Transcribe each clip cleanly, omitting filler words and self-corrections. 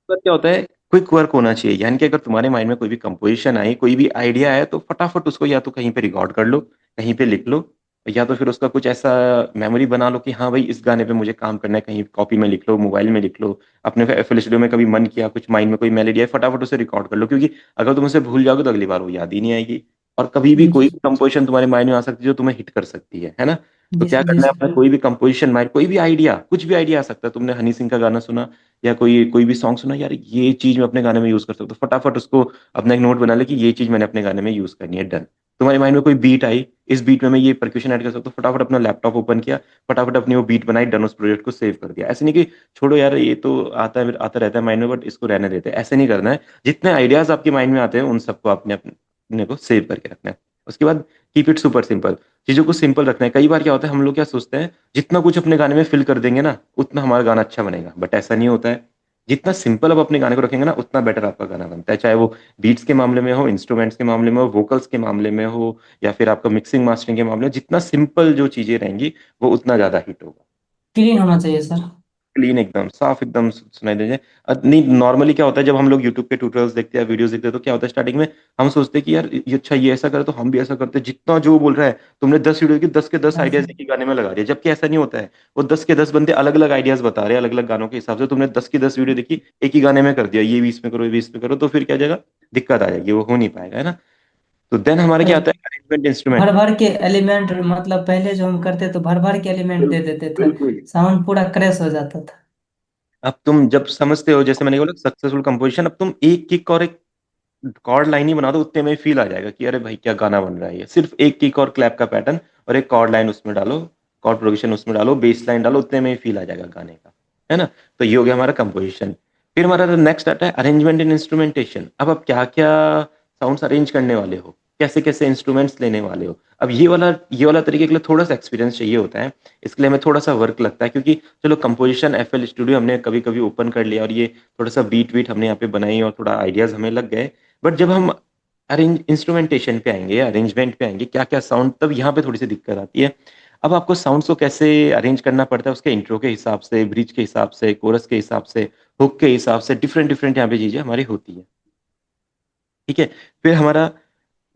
पर क्या होता है, क्विक वर्क होना चाहिए, यानी कि अगर तुम्हारे माइंड में कोई भी कंपोजिशन आई, कोई भी आइडिया है, तो फटाफट उसको या तो कहीं पे रिकॉर्ड कर लो, कहीं पे लिख लो, या तो फिर उसका कुछ ऐसा मेमोरी बना लो कि हाँ भाई इस गाने पे मुझे काम करना है, कहीं कॉपी में लिख लो, मोबाइल में लिख लो, अपने एफएल स्टूडियो में कभी मन किया, कुछ माइंड में कोई मेलेडी आई, फटाफट उसे रिकॉर्ड कर लो, क्योंकि अगर तुम उसे भूल जाओगे तो अगली बार वो याद ही नहीं आएगी। और कभी भी जी कोई कंपोजिशन तुम्हारे माइंड में आ सकती है जो तुम्हें हिट कर सकती है ना। तो जी क्या जी करना है, अपना कोई भी कंपोजिशन माइंड, कोई भी आइडिया, कुछ भी आइडिया आ सकता है, तुमने हनी सिंह का गाना सुना या कोई कोई भी सॉन्ग सुना, यार ये चीज मैं अपने गाने में यूज कर सकता हूँ, फटाफट उसको अपना एक नोट बना ले कि ये चीज मैंने अपने गाने में यूज करनी है, डन। तुम्हारे माइंड में कोई बीट आई, इस बीट में मैं ये परक्यूशन ऐड कर सकता हूँ, फटाफट अपना लैपटॉप ओपन किया, फटाफट अपनी वो बीट बनाई, डन, उस प्रोजेक्ट को सेव कर दिया। ऐसे नहीं कि छोड़ो यार ये तो आता रहता है माइंड में, बट इसको रहने देते हैं, ऐसे नहीं करना है। जितने आइडियाज आपके माइंड में आते हैं उन सबको आपने अपने को सेव करके रखना है। उसके बाद कीप इट सुपर सिंपल, चीजों को सिंपल रखना है। कई बार क्या होता है, हम लोग क्या सोचते हैं, जितना कुछ अपने गाने में फिल कर देंगे ना उतना हमारा गाना अच्छा बनेगा, बट ऐसा नहीं होता है। जितना सिंपल आप अपने गाने को रखेंगे ना उतना बेटर आपका गाना बनता है, चाहे वो बीट्स के मामले में हो, इंस्ट्रूमेंट्स के मामले में हो, वोकल्स के मामले में हो, या फिर आपका मिक्सिंग मास्टरिंग के मामले में, जितना सिंपल जो चीजें रहेंगी वो उतना ज्यादा हिट होगा। क्लीन होना चाहिए सर। क्लीन एकदम साफ एकदम सुनाई दीजिए। नहीं, नॉर्मली क्या होता है, जब हम लोग यूट्यूब पे ट्यूटोरियल्स देखते हैं, वीडियोस देखते हैं, तो क्या होता है स्टार्टिंग में हम सोचते हैं कि यार ये अच्छा, ये ऐसा करे तो हम भी ऐसा करते हैं, जितना जो बोल रहा है, तुमने 10 वीडियो की 10 के 10 हाँ आइडियाज सर। एक ही गाने में लगा दिए, जबकि ऐसा नहीं होता है। वो 10 के 10 बंदे अलग अलग आइडियाज बता रहे हैं, अलग अलग गानों के हिसाब से, तुमने 10 की 10 वीडियो देखी, एक ही गाने में कर दिया, ये भी इसमें करो, ये भी इसमें करो, तो फिर क्या हो जाएगा, दिक्कत आ जाएगी, वो हो नहीं पाएगा, है ना। तो देन हमारे क्या सर आता है, अरेंजमेंट भर इंस्ट्रूमेंट। भर के एलिमेंट, मतलब पहले जो हम करते तो भर भर के एलिमेंट दे बिल्कुल देते थे, बिल्कुल। साउंड पूरा क्रैश हो जाता था। अब तुम जब समझते हो, जैसे मैंने बोला सक्सेसफुल कंपोजिशन, अब तुम एक किक और एक कॉर्ड लाइन ही बना दो, उतने में फील आ जाएगा कि अरे भाई क्या गाना बन रहा है। ये सिर्फ एक किक और क्लैप का पैटर्न और एक कॉर्ड लाइन उसमें डालो, कॉर्ड प्रोग्रेशन उसमें डालो, बेस लाइन डालो, उतने में ही फील आ जाएगा गाने का, है ना। तो ये हो गया हमारा कंपोजिशन। फिर हमारा नेक्स्ट आता है अरेंजमेंट एंड इंस्ट्रूमेंटेशन। अब आप क्या क्या साउंड्स अरेंज करने वाले हो, कैसे कैसे इंस्ट्रूमेंट्स लेने वाले हो। अब ये वाला तरीके के लिए थोड़ा सा एक्सपीरियंस चाहिए होता है, इसके लिए हमें थोड़ा सा वर्क लगता है, क्योंकि चलो कंपोजिशन एफएल स्टूडियो हमने कभी कभी ओपन कर लिया और ये थोड़ा सा बीट वीट हमने यहाँ पे बनाई और थोड़ा आइडियाज हमें लग गए, बट जब हम अरेंज इंस्ट्रूमेंटेशन पे आएंगे, अरेंजमेंट पे आएंगे, क्या क्या साउंड, तब यहाँ पे थोड़ी सी दिक्कत आती है। अब आपको साउंड्स को कैसे अरेंज करना पड़ता है, उसके इंट्रो के हिसाब से, ब्रिज के हिसाब से, कोरस के हिसाब से, हुक के हिसाब से, डिफरेंट डिफरेंट यहाँ पे चीजें हमारी होती है। ठीक है। फिर हमारा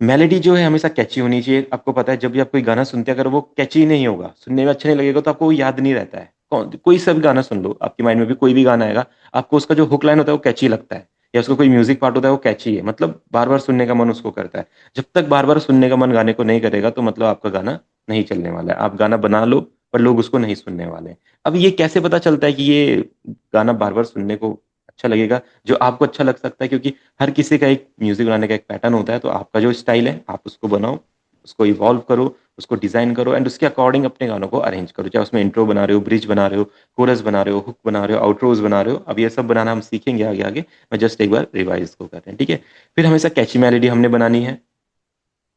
मेलेडी जो है हमेशा कैची होनी चाहिए। आपको पता है जब भी आप कोई गाना सुनते हैं, अगर वो कैची नहीं होगा, सुनने में अच्छा नहीं लगेगा, तो आपको वो याद नहीं रहता है। कोई सा भी गाना सुन लो, आपके माइंड में भी कोई भी गाना आएगा, आपको उसका जो हुक लाइन होता है वो कैची लगता है, या उसका कोई म्यूजिक पार्ट होता है वो कैची है, मतलब बार बार सुनने का मन उसको करता है। जब तक बार बार सुनने का मन गाने को नहीं करेगा, तो मतलब आपका गाना नहीं चलने वाला है। आप गाना बना लो पर लोग उसको नहीं सुनने वाले हैं। अब ये कैसे पता चलता है कि ये गाना बार बार सुनने को अच्छा लगेगा, जो आपको अच्छा लग सकता है, क्योंकि हर किसी का एक म्यूजिक बनाने का एक पैटर्न होता है। तो आपका जो स्टाइल है आप उसको बनाओ, उसको इवॉल्व करो, उसको डिजाइन करो, एंड उसके अकॉर्डिंग अपने गानों को अरेंज करो, चाहे उसमें इंट्रो बना रहे हो, ब्रिज बना रहे हो, कोरस बना रहे हो, हुक बना रहे हो, आउटरोज बना रहे हो। अब ये सब बनाना हम सीखेंगे आगे आगे, मैं जस्ट एक बार रिवाइज को कर रहे हैं, ठीक है। फिर हमेशा कैची मेलोडी हमने बनानी है,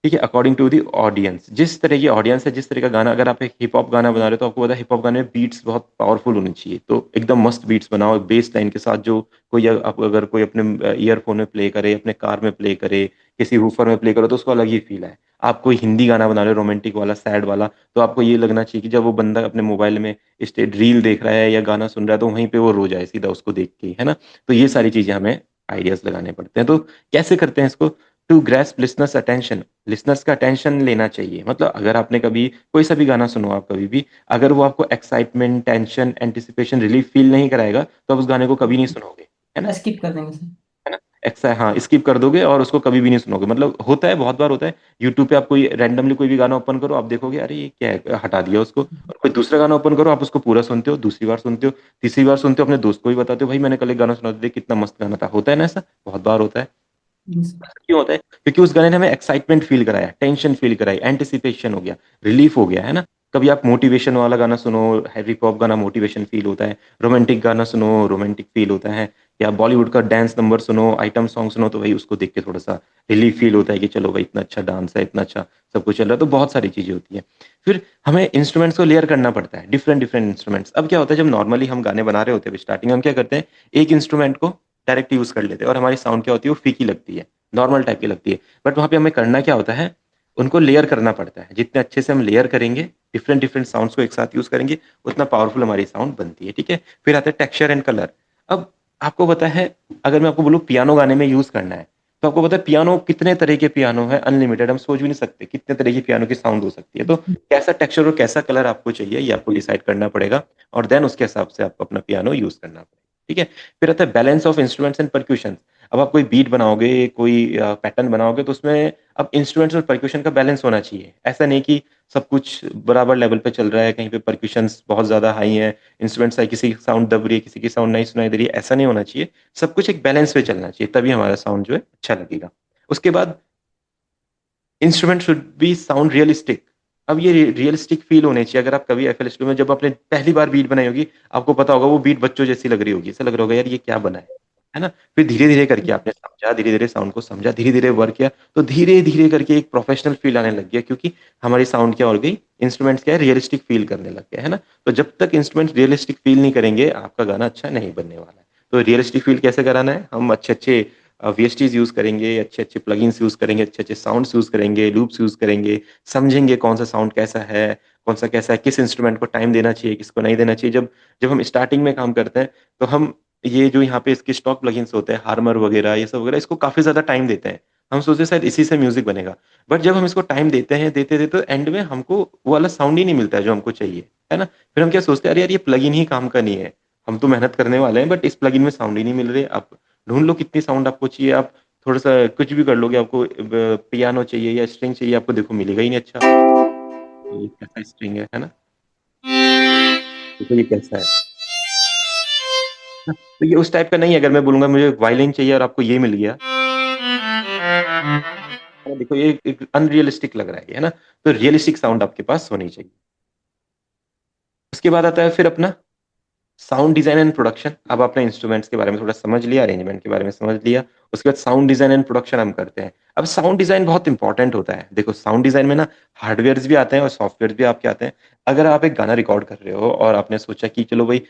ठीक है, अकॉर्डिंग टू दी ऑडियंस, जिस तरह की ऑडियंस है, जिस तरह का गाना। अगर आप एक हिप हॉप गाना बना रहे हो तो आपको पता है हिप हॉप गाने में बीट्स बहुत पावरफुल होनी चाहिए, तो एकदम मस्त बीट्स बनाओ बेस लाइन के साथ, जो कोई आप अगर कोई अपने ईयरफोन में प्ले करे, अपने कार में प्ले करे, किसी वूफर में प्ले करो, तो उसको अलग ही फील है। आप कोई हिंदी गाना बना रहे हो, रोमांटिक वाला, सैड वाला, तो आपको ये लगना चाहिए कि जब वो बंदा अपने मोबाइल में स्टेट रील देख रहा है या गाना सुन रहा है, तो वहीं पे वो रो जाए सीधा उसको देख के, है ना। तो ये सारी चीजें हमें आइडियाज लगाने पड़ते हैं। तो कैसे करते हैं इसको, to grasp listeners attention, listeners का अटेंशन लेना चाहिए। मतलब अगर आपने कभी कोई सा भी गाना सुनो, आप कभी भी, अगर वो आपको excitement, tension, anticipation, relief feel नहीं कराएगा, तो आप उस गाने को कभी नहीं सुनोगे, है ना। स्किप कर देंगे सर। है ना। एक्सा हाँ, स्किप कर दोगे और उसको कभी भी नहीं सुनोगे। मतलब होता है, बहुत बार होता है, यूट्यूब पे आप कोई रैंडमली कोई भी गाना ओपन करो, आप देखोगे अरे ये क्या है, हटा दिया उसको, और कोई दूसरा गाना ओपन करो, आप उसको पूरा सुनते हो, दूसरी बार सुनते हो, तीसरी बार सुनते हो, अपने दोस्त को भी बताते हो, भाई मैंने कल एक गाना सुना था, देख कितना मस्त गाना था। होता है ना ऐसा, बहुत बार होता है। जी सर। क्यों होता है, क्योंकि उस गाने ने हमें एक्साइटमेंट फील कराया, टेंशन फील कराई, एंटिसिपेशन हो गया, रिलीफ हो गया, है ना। कभी आप मोटिवेशन वाला गाना सुनो, हैवी पॉप गाना, मोटिवेशन फील होता है। रोमांटिक गाना सुनो, रोमांटिक फील होता है। या बॉलीवुड का डांस नंबर सुनो, आइटम सॉन्ग सुनो, तो भाई उसको देख के थोड़ा सा रिलीफ फील होता है कि चलो भाई इतना अच्छा डांस है, इतना अच्छा सब कुछ चल रहा है। तो बहुत सारी चीजें होती है। फिर हमें इंस्ट्रूमेंट्स को लेयर करना पड़ता है, डिफरेंट डिफरेंट इंस्ट्रूमेंट्स। अब क्या होता है, जब नॉर्मली हम गाने बना रहे होते हैं स्टार्टिंग, हम क्या करते हैं, एक इंस्ट्रूमेंट को डायरेक्ट यूज कर लेते हैं, और हमारी साउंड क्या होती है, वो फीकी लगती है, नॉर्मल टाइप की लगती है। बट वहां पे हमें करना क्या होता है, उनको लेयर करना पड़ता है। जितने अच्छे से हम लेयर करेंगे, डिफरेंट डिफरेंट साउंड्स को एक साथ यूज करेंगे, उतना पावरफुल हमारी साउंड बनती है, ठीक है। फिर आता है टेक्सचर एंड कलर। अब आपको पता है, अगर मैं आपको बोलूँ पियानो गाने में यूज़ करना है, तो आपको पता है पियानो कितने तरह के पियानो है, अनलिमिटेड, हम सोच भी नहीं सकते कितने तरह की पियानो की साउंड हो सकती है। तो कैसा टेक्सचर और कैसा कलर आपको चाहिए ये आपको डिसाइड करना पड़ेगा, और देन उसके हिसाब से आपको अपना पियानो यूज़ करना पड़ेगा। ठीक है? फिर आता है balance of instruments and percussion. अब आप कोई बीट बनाओगे, कोई पैटर्न बनाओगे, तो उसमें अब इंस्ट्रूमेंट्स और परक्यूशन का बैलेंस होना चाहिए। ऐसा नहीं कि सब कुछ बराबर लेवल पे चल रहा है, कहीं पे परक्यूशंस बहुत ज़्यादा हाई हैं, इंस्ट्रूमेंट्स है, किसी की साउंड दब रही है, किसी की साउंड नहीं सुनाई दे रही है, ऐसा नहीं होना चाहिए। सब कुछ एक बैलेंस पे चलना चाहिए, तभी हमारा साउंड जो है अच्छा लगेगा। उसके बाद instrument should be sound realistic. अब ये रियलिस्टिक फील होने चाहिए। अगर आप कभी एफएल स्टूडियो में जब आपने पहली बार बीट बनाई होगी, आपको पता होगा वो बीट बच्चों जैसी लग रही होगी, ऐसा लग रहा होगा यार ये क्या बना है ना? फिर धीरे-धीरे करके आपने समझा, धीरे-धीरे साउंड को समझा, धीरे-धीरे वर्क किया, तो धीरे-धीरे करके एक प्रोफेशनल फील आने लग गया, क्योंकि हमारी साउंड क्या हो गई, इंस्ट्रूमेंट्स क्या है, रियलिस्टिक फील करने लग गया, है ना? तो जब तक इंस्ट्रूमेंट्स रियलिस्टिक फील नहीं करेंगे, आपका गाना अच्छा नहीं बनने वाला है। तो रियलिस्टिक फील कैसे कराना है? हम अच्छे-अच्छे वीएसटीज़ यूज़ करेंगे, अच्छे-अच्छे प्लगइन्स यूज़ करेंगे, अच्छे-अच्छे साउंड्स यूज़ करेंगे, लूप्स यूज़ करेंगे, समझेंगे कौन-सा साउंड कैसा है, कौन-सा कैसा है, किस इंस्ट्रूमेंट को टाइम देना चाहिए, किसको नहीं देना चाहिए। जब जब हम स्टार्टिंग में काम करते हैं, तो हम ये जो यहाँ पे इसके स्टॉक प्लगइन्स होते हैं, हार्मर वगैरह, ये सब वगैरह, इसको काफ़ी ज़्यादा टाइम देते हैं। हम सोचते हैं शायद इसी से म्यूज़िक बनेगा। बट जब हम इसको टाइम देते हैं, देते-देते तो एंड में हमको वो वाला साउंड ही नहीं मिलता है जो हमको चाहिए, है ना? फिर हम क्या सोचते हैं, अरे यार ये प्लगइन ही काम का नहीं है। हम तो मेहनत करने वाले हैं, बट इस प्लगइन में साउंड ही नहीं मिल रहे। आप ढूँढ लो कितनी साउंड आपको चाहिए, आप थोड़ा-सा कुछ भी कर लोगे, आपको पियानो चाहिए या स्ट्रिंग चाहिए, आपको देखो मिलेगा ही नहीं अच्छा। ये कैसा स्ट्रिंग है ना? देखो ये कैसा है। हाँ, तो ये उस टाइप का नहीं है। अगर मैं बोलूँगा मुझे वायलिन चाहिए और आपको ये मिल गया, हाँ, देखो ये एक अनरियलिस्टिक लग रहा है ये, है ना? तो रियलिस्टिक साउंड आपके पास होनी चाहिए। उसके बाद आता है फिर अपना साउंड डिज़ाइन एंड प्रोडक्शन। अब आपने इंस्ट्रूमेंट्स के बारे में थोड़ा समझ लिया, अरेंजमेंट के बारे में समझ लिया, उसके बाद साउंड डिज़ाइन एंड प्रोडक्शन हम करते हैं। अब साउंड डिज़ाइन बहुत इंपॉर्टेंट होता है। देखो साउंड डिज़ाइन में ना हार्डवेयर्स भी आते हैं और सॉफ्टवेयर्स भी आपके आते हैं। अगर आप एक गाना रिकॉर्ड कर रहे हो और आपने सोचा कि चलो भई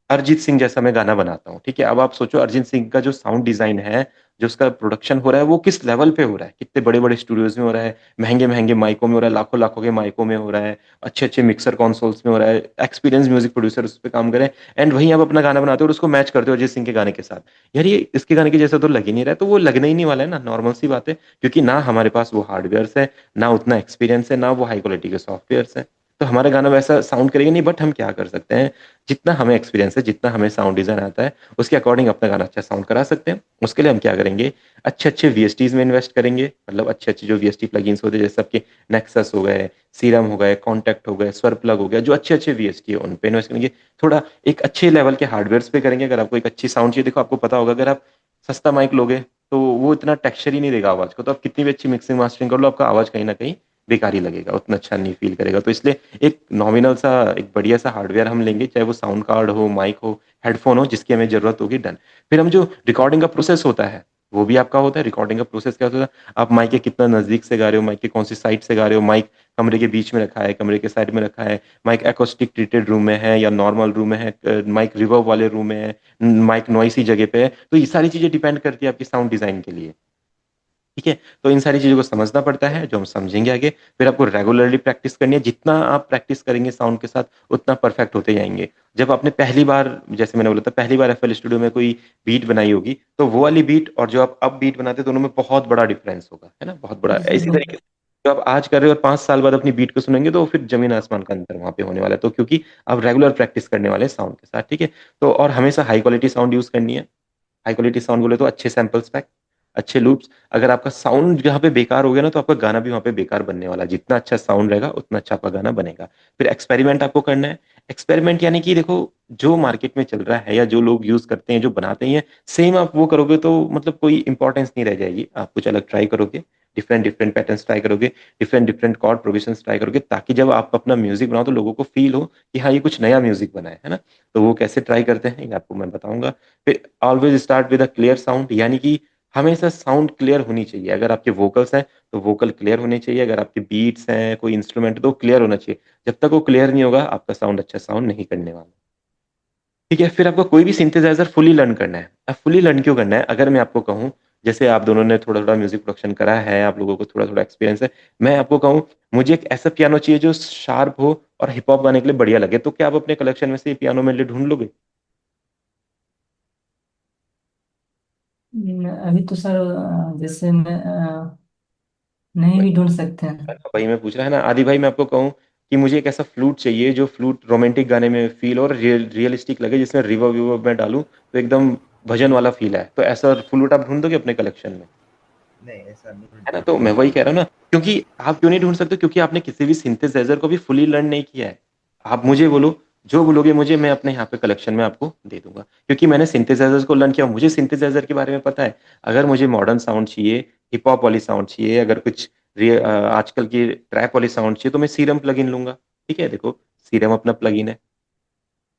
अरिजीत सिंह जैसा मैं गाना बनाता हूँ, ठीक है? अब आप सोचो अरिजीत सिंह का जो साउंड डिज़ाइन है, जो उसका प्रोडक्शन हो रहा है, वो किस लेवल पे हो रहा है? कितने बड़े-बड़े स्टूडियोज़ में हो रहा है, महँगे-महँगे माइकों में हो रहा है, लाखों-लाखों के माइकों में हो रहा है, अच्छे-अच्छे मिक्सर कंसोल्स में हो रहा है, एक्सपीरियंस्ड म्यूज़िक प्रोड्यूसर उस पे काम कर रहे हैं, एंड वहीं आप अपना गाना बनाते हो और उसको मैच करते हो अरिजीत सिंह के गाने के साथ। यार ये इसके गाने के जैसा तो लग ही नहीं रहा है, तो वो लगना ही नहीं वाला है ना, नॉर्मल सी बात है। क्योंकि ना हमारे पास वो हार्डवेयर्स है, ना उतना एक्सपीरियंस है, ना वो हाई क्वालिटी के सॉफ्टवेयर्स हैं। तो हमारा गाना वैसा साउंड करेगा नहीं, बट हम क्या कर सकते हैं, जितना हमें एक्सपीरियंस है, जितना हमें साउंड डिज़ाइन आता है, उसके अकॉर्डिंग अपना गाना अच्छा साउंड करा सकते हैं। उसके लिए हम क्या करेंगे, अच्छे-अच्छे वीएसटीज़ में इन्वेस्ट करेंगे, मतलब अच्छे-अच्छे जो वीएसटी प्लगइन्स होते हैं, जैसे आपके नेक्सस हो गए, सीरम हो गए, कॉन्टैक्ट हो गए, स्वर प्लग हो गया, जो अच्छे-अच्छे वीएसटी है, उन पे इन्वेस्ट करेंगे। थोड़ा एक अच्छे लेवल के हार्डवेयर्स पे करेंगे। अगर आपको एक अच्छी साउंड चाहिए, देखो आपको पता होगा अगर आप सस्ता माइक लोगे, तो वो इतना टेक्सचर ही नहीं देगा आवाज़ को, तो आप कितनी भी अच्छी मिक्सिंग मास्टरिंग कर लो, आपका आवाज़ कहीं न कहीं बेकार ही लगेगा, उतना अच्छा नहीं फ़ील करेगा। तो इसलिए एक नॉमिनल सा, एक बढ़िया सा हार्डवेयर हम लेंगे, चाहे वो साउंड कार्ड हो, माइक हो, हेडफ़ोन हो, जिसकी हमें ज़रूरत होगी, डन। फिर हम जो रिकॉर्डिंग का प्रोसेस होता है, वो भी आपका होता है। रिकॉर्डिंग का प्रोसेस क्या होता है, आप माइक के कितना नज़दीक से गा रहे हो, माइक के कौन-सी साइड से गा रहे हो, माइक कमरे के बीच में रखा है, कमरे के साइड में रखा है, माइक एकॉस्टिक ट्रीटेड रूम में है या नॉर्मल रूम में है, माइक रिवर्ब वाले रूम में है, माइक नॉइसी जगह पे है। तो ये सारी चीज़ें डिपेंड करती है आपकी साउंड डिज़ाइन के लिए। ठीक है? तो इन सारी चीज़ों को समझना पड़ता है, जो हम समझेंगे आगे। फिर आपको रेगुलरली प्रैक्टिस करनी है, जितना आप प्रैक्टिस करेंगे साउंड के साथ, उतना परफेक्ट होते जाएँगे। जब आपने पहली बार, जैसे मैंने बोला था, पहली बार एफएल स्टूडियो में कोई बीट बनाई होगी, तो वो वाली बीट और जो आप अब बीट बनाते हो, दोनों में बहुत बड़ा डिफरेंस होगा, है ना? बहुत बड़ा। इसी बिल्कुल। तरीके से जो आप आज कर रहे हो और 5 साल बाद अपनी बीट को सुनेंगे, तो फिर ज़मीन-आसमान का अंतर वहाँ पे होने वाला है। तो क्योंकि आप रेगुलर प्रैक्टिस करने वाले हैं साउंड के साथ, ठीक है? तो और हमेशा हाई क्वालिटी साउंड यूज़ करनी है। हाई क्वालिटी साउंड बोले तो अच्छे सैंपल्स पैक, अच्छे लूप्स। अगर आपका साउंड जहाँ पे बेकार हो गया ना, तो आपका गाना भी वहाँ पे बेकार बनने वाला है। जितना अच्छा साउंड रहेगा, उतना अच्छा आपका गाना बनेगा। फिर एक्सपेरिमेंट आपको करना है। एक्सपेरिमेंट यानी कि देखो, जो मार्केट में चल रहा है या जो लोग यूज़ करते हैं, जो बनाते ही हैं, सेम आप वो करोगे तो मतलब कोई इम्पोर्टेंस नहीं रह जाएगी। आप कुछ अलग ट्राई करोगे, डिफरेंट-डिफरेंट पैटर्न्स ट्राई करोगे, डिफरेंट-डिफरेंट कॉर्ड प्रोग्रेशंस ट्राई करोगे, ताकि जब आप अपना म्यूज़िक बनाओ तो लोगों को फ़ील हो कि हाँ, ये कुछ नया म्यूज़िक बना है ना? तो वो कैसे ट्राई करते हैं, ये आपको मैं बताऊँगा। फिर always start with a clear sound, यानी कि हमेशा साउंड क्लियर होनी चाहिए। अगर आपके वोकल्स हैं, तो वोकल क्लियर होने चाहिए। अगर आपके बीट्स हैं, कोई इंस्ट्रूमेंट है, तो क्लियर होना चाहिए। जब तक वो क्लियर नहीं होगा, आपका साउंड अच्छा साउंड नहीं करने वाला। ठीक है? फिर आपको कोई भी सिंथेसाइज़र फुली लर्न करना है। अब फुली लर्न क्यों करना है? अगर मैं आपको कहूँ, जैसे आप दोनों ने थोड़ा-थोड़ा म्यूज़िक प्रोडक्शन करा है, आप लोगों को थोड़ा-थोड़ा एक्सपीरियंस है। मैं आपको कहूँ, मुझे एक ऐसा पियानो चाहिए जो शार्प हो और हिप हॉप गाने के लिए बढ़िया लगे। तो क्या आप अपने कलेक्शन में से ये पियानो मेरे लिए ढूँढ लोगे? अभी तो सर जैसे नहीं वही भी ढूंढ सकते हैं। वही मैं पूछ रहा है ना आदि भाई, मैं आपको कहूँ कि मुझे एक ऐसा फ्लूट चाहिए जो फ्लूट रोमांटिक गाने में फील और रियलिस्टिक लगे, जिसमें रिवर्ब विवर्ब में डालूं तो एकदम भजन वाला फील है, तो ऐसा फ्लूट आप ढूंढ दोगे अपने कलेक्शन में? नहीं ऐसा नहीं है ना, तो मैं ढूंढ वही कह रहा पाऊंगा। हूँ ना, क्योंकि आप क्यों नहीं ढूंढ सकते? क्योंकि आपने किसी भी सिंथेसाइजर को भी फुली लर्न नहीं किया है। आप मुझे बोलो, जो बोलोगे मुझे, मैं अपने यहाँ पे कलेक्शन में आपको दे दूंगा, क्योंकि मैंने सिंथेसाइजर्स को लर्न किया, मुझे सिंथेसाइजर के बारे में पता है। अगर मुझे मॉडर्न साउंड चाहिए, हिप हॉप वाली साउंड चाहिए, अगर कुछ आजकल की ट्रैप वाली साउंड चाहिए, तो मैं सीरम प्लगइन लूंगा। ठीक है, देखो, सीरम अपना प्लगइन है,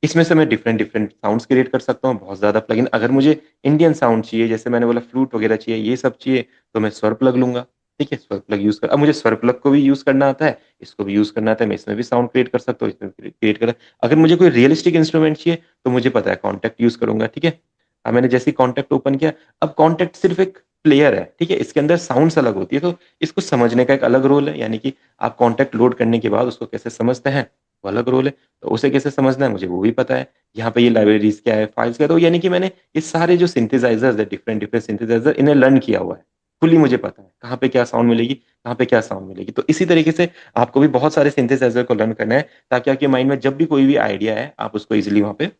इसमें से मैं डिफरेंट डिफरेंट साउंड्स क्रिएट कर सकता हूँ, बहुत ज्यादा प्लगइन। अगर मुझे इंडियन साउंड चाहिए, जैसे मैंने बोला फ्लूट वगैरह चाहिए, ये सब चाहिए, तो मैं स्वर प्लग लूंगा। ठीक है, स्वर प्लग यूज कर, अब मुझे स्वर प्लग को भी यूज करना आता है, इसको भी यूज करना आता है, मैं इसमें भी साउंड क्रिएट कर सकता हूँ, इसमें क्रिएट कर। अगर मुझे कोई रियलिस्टिक इंस्ट्रूमेंट चाहिए, तो मुझे पता है कॉन्टेक्ट यूज करूंगा। ठीक है, अब मैंने जैसे कॉन्टेक्ट ओपन किया, अब कॉन्टेक्ट सिर्फ एक प्लेयर है, ठीक है, इसके अंदर साउंड्स अलग होती है, तो इसको समझने का एक अलग रोल है, यानी कि आप कॉन्टेक्ट लोड करने के बाद उसको कैसे समझते हैं, वो अलग रोल है। तो उसे कैसे समझना है मुझे वो भी पता है। यहाँ पे ये लाइब्रेरीज क्या है, फाइल्स क्या है, तो यानी कि मैंने ये सारे जो सिंथेसाइजर्स है, डिफरेंट डिफरेंट सिंथेसाइजर, इन्हें लर्न किया हुआ है। फुली मुझे पता है कहाँ पे क्या साउंड मिलेगी, कहाँ पे क्या साउंड मिलेगी। तो इसी तरीके से आपको भी बहुत सारे सिंथेसाइजर को लर्न करना है, ताकि आपके माइंड में जब भी कोई भी आइडिया है, आप उसको इजिली वहां पे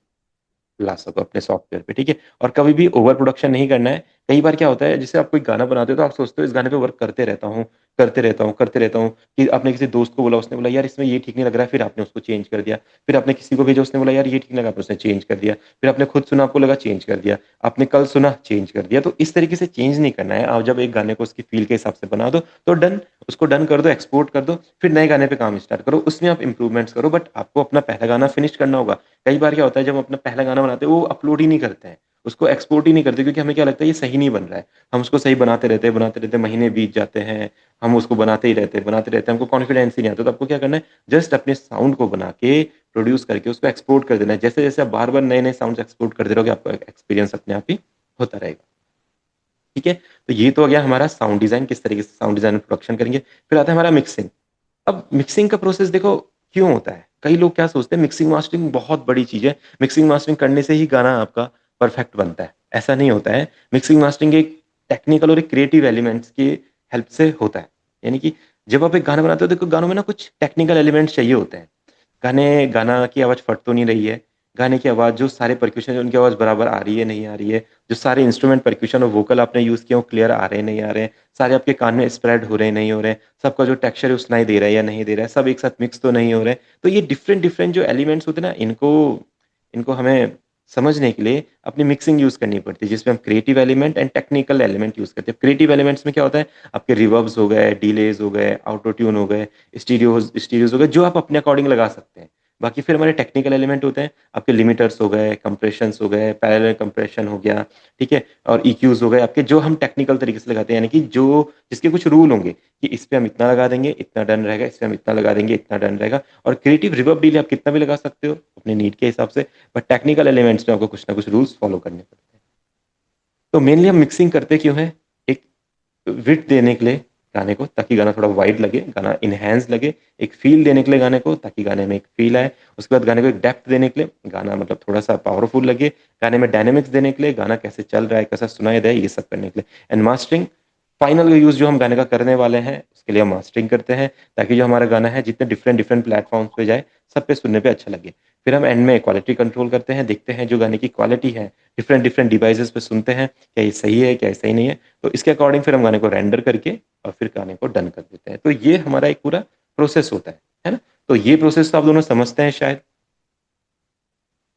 ला सको अपने सॉफ्टवेयर पे। ठीक है, और कभी भी ओवर प्रोडक्शन नहीं करना है। कई बार क्या होता है, जैसे आप कोई गाना बनाते हो तो आप सोचते हो इस गाने पे वर्क करते रहता हूँ, करते रहता हूँ, करते रहता हूँ, कि आपने किसी दोस्त को बोला, उसने बोला यार इसमें ये ठीक नहीं लग रहा है, फिर आपने उसको चेंज कर दिया। फिर आपने किसी को भेजा, उसने बोला यार ये ठीक नहीं लगा, आपने उसने चेंज कर दिया। फिर आपने खुद सुना, आपको लगा, चेंज कर दिया। आपने कल सुना, चेंज कर दिया। तो इस तरीके से चेंज नहीं करना है। आप जब एक गाने को उसकी फील के हिसाब से बना दो तो डन, उसको डन कर दो, एक्सपोर्ट कर दो, फिर नए गाने पे काम स्टार्ट करो, उसमें आप इंप्रूवमेंट्स करो, बट आपको अपना पहला गाना फिनिश करना होगा। कई बार क्या होता है, जब हम अपना पहला गाना बनाते हैं वो अपलोड ही नहीं करते हैं, उसको एक्सपोर्ट ही नहीं करते, क्योंकि हमें क्या लगता है ये सही नहीं बन रहा है। हम उसको सही बनाते रहते महीने बीत जाते हैं, हम उसको बनाते रहते हैं, हमको कॉन्फिडेंस ही नहीं आता। तो आपको क्या करना है, जस्ट अपने साउंड को बना के, प्रोड्यूस करके उसको एक्सपोर्ट कर देना है। जैसे जैसे आप बार बार नए नए साउंड एक्सपोर्ट करते रहोगे, आपका एक्सपीरियंस अपने आप ही होता रहेगा। ठीक है, तो ये तो हो गया हमारा साउंड डिजाइन, किस तरीके से साउंड डिजाइन प्रोडक्शन करेंगे। फिर आता है हमारा मिक्सिंग। अब मिक्सिंग का प्रोसेस देखो क्यों होता है, कई लोग क्या सोचते हैं मिक्सिंग मास्टरिंग बहुत बड़ी चीज है, मिक्सिंग मास्टरिंग करने से ही गाना आपका परफेक्ट बनता है। ऐसा नहीं होता है। मिक्सिंग मास्टरिंग एक टेक्निकल और एक क्रिएटिव एलिमेंट्स की हेल्प से होता है। यानी कि जब आप एक गाना बनाते हो, देखो गानों में ना कुछ टेक्निकल एलिमेंट्स चाहिए होते हैं। गाना की आवाज फट तो नहीं रही है, गाने की आवाज, जो सारे परक्यूशन उनकी आवाज बराबर आ रही है नहीं आ रही है, जो सारे इंस्ट्रूमेंट परक्यूशन और वोकल आपने यूज किए वो क्लियर आ रहे हैं नहीं आ रहे हैं, सारे आपके कान में स्प्रेड हो रहे हैं नहीं हो रहे हैं, सबका जो टेक्सचर है वो सुनाई दे रहा है या नहीं दे रहा है, सब एक साथ मिक्स तो नहीं हो रहे हैं। तो ये डिफरेंट डिफरेंट जो एलिमेंट्स होते हैं ना, इनको इनको हमें समझने के लिए अपनी मिक्सिंग यूज करनी पड़ती है, जिसमें हम creative element and technical element use करते हैं। क्रिएटिव एलिमेंट्स में क्या होता है, आपके रिवर्ब्स हो गए, डिलेज हो गए, ऑटो ट्यून हो गए, स्टीरियोज हो गए, जो आप अपने अकॉर्डिंग लगा सकते हैं। बाकी फिर हमारे टेक्निकल एलिमेंट होते हैं, आपके लिमिटर्स हो गए, कंप्रेशंस हो गए, पैरेलल कंप्रेशन हो गया। ठीक है, और EQs हो गए आपके, जो हम टेक्निकल तरीके से लगाते हैं, यानी कि जो जिसके कुछ रूल होंगे कि इस पे हम इतना लगा देंगे इतना डन रहेगा, इस पे हम इतना लगा देंगे इतना डन रहेगा। और क्रिएटिव रिवर्ब डिले आप कितना भी लगा सकते हो अपने नीड के हिसाब से, बट टेक्निकल एलिमेंट्स में आपको कुछ ना कुछ रूल्स फॉलो करने पड़ते हैं। तो मेनली हम मिक्सिंग करते क्यों है, एक विड्थ देने के लिए गाने को, ताकि गाना थोड़ा वाइड लगे, गाना इनहेंस लगे, एक फील देने के लिए गाने को, ताकि गाने में एक फील आए। उसके बाद गाने को एक डेप्थ देने के लिए, गाना मतलब थोड़ा सा पावरफुल लगे। गाने में डायनेमिक्स देने के लिए, गाना कैसे चल रहा है, कैसा सुनाई दे, ये सब करने के लिए। एंड मास्टरिंग, फाइनल यूज जो हम गाने का करने वाले हैं उसके लिए हम मास्टरिंग करते हैं, ताकि जो हमारा गाना है जितने डिफरेंट डिफरेंट प्लेटफॉर्म्स पे जाए, सब पे सुनने पे अच्छा लगे। फिर हम एंड में क्वालिटी कंट्रोल करते हैं, देखते हैं जो गाने की क्वालिटी है, डिफरेंट डिफरेंट डिवाइसेस पे सुनते हैं, क्या ये सही है क्या ये सही नहीं है। तो इसके अकॉर्डिंग फिर हम गाने को रेंडर करके और फिर गाने को डन कर देते हैं। तो ये हमारा एक पूरा प्रोसेस होता है ना। तो ये प्रोसेस तो आप दोनों समझते हैं शायद।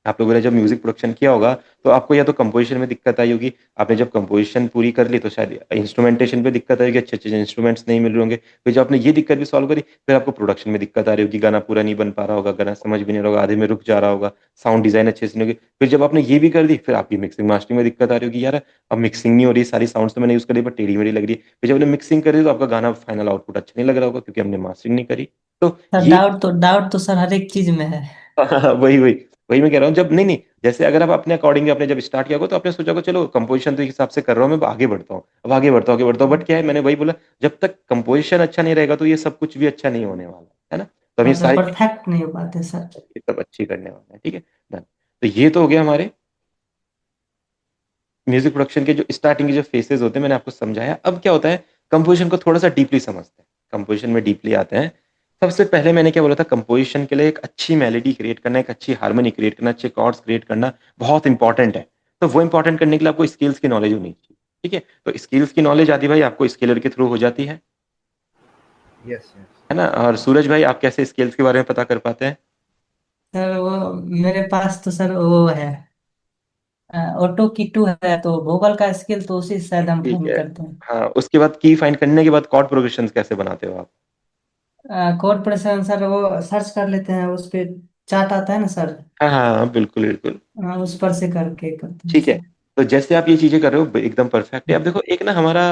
आप लोगों ने जब म्यूजिक प्रोडक्शन किया होगा, तो आपको या तो कंपोजिशन में दिक्कत आई होगी, आपने जब कंपोजिशन पूरी कर ली तो शायद इंस्ट्रूमेंटेशन पे दिक्कत आएगी, अच्छे अच्छे इंस्ट्रूमेंट्स नहीं मिल रहे होंगे। फिर जब आपने ये दिक्कत भी सॉल्व करी, फिर आपको प्रोडक्शन में दिक्कत आ रही होगी, गाना पूरा नहीं बन पा रहा होगा, गाना समझ भी नहीं रहा होगा, आधे में रुक जा रहा होगा, साउंड डिजाइन अच्छे से नहीं होगी। फिर जब आपने ये भी कर दी, फिर आपकी मिक्सिंग मास्टरिंग में दिक्कत आ रही होगी, यार अब मिक्सिंग नहीं हो रही, सारी साउंड्स तो मैंने यूज करी बट टेढ़ी मेढ़ी लग रही है। फिर जब आपने मिक्सिंग करी तो आपका गाना फाइनल आउटपुट अच्छा नहीं लग रहा होगा, क्योंकि हमने मास्टरिंग नहीं करी। तो सर ये डाउट तो सर हर एक चीज में है। वही वही वही मैं कह रहा हूँ, जब नहीं नहीं, जैसे अगर आप अपने अकॉर्डिंग आपने जब स्टार्ट किया होगा, तो आपने सोचा होगा चलो कंपोजिशन तो इस हिसाब से कर रहा हूँ, मैं अब आगे बढ़ता हूँ, अब आगे बढ़ता हूँ। बट क्या है, मैंने वही बोला, जब तक कंपोजिशन अच्छा नहीं रहेगा तो ये सब कुछ भी अच्छा नहीं होने वाला है ना। तो हम ये मतलब सारी परफेक्ट नहीं हो पाते सर। ये सब अच्छी करने वाले हैं। ठीक है, डन। तो ये तो हो गया हमारे म्यूजिक प्रोडक्शन के जो स्टार्टिंग के जो फेसेस होते हैं मैंने आपको समझाया। अब क्या होता है, कंपोजिशन को थोड़ा सा डीपली समझते हैं, कंपोजिशन में डीपली आते हैं। सबसे पहले मैंने क्या बोला था, कंपोजिशन के लिए एक अच्छी मेलोडी क्रिएट करना, एक अच्छी हार्मनी क्रिएट करना, अच्छे कॉर्ड्स क्रिएट करना बहुत इंपॉर्टेंट है। तो वो इंपॉर्टेंट करने के लिए आपको स्किल्स की नॉलेज होनी चाहिए। ठीक है, तो स्किल्स की नॉलेज आदि भाई आपको स्केलर के थ्रू हो जाती यस यस। है ना। और सूरज भाई आप कैसे स्किल्स के बारे में पता कर पाते हैं? सर वो मेरे पास तो सर वो है, ऑटो की टू है, तो वोकल का स्किल तो उसी से शायद हम ठीक फाइंड है। करते हैं। हाँ, उसके बाद की फाइंड करने के बाद कॉर्ड प्रोग्रेशन कैसे बनाते हो आप? कोड प्रेशर सर वो सर्च कर लेते हैं, उस पे चार्ट आता है ना सर। हाँ हाँ हाँ, बिल्कुल बिल्कुल। उस पर से करके करते हैं ठीक है, सर। तो जैसे आप ये चीजें कर रहे हो एकदम परफेक्ट है। अब देखो एक ना हमारा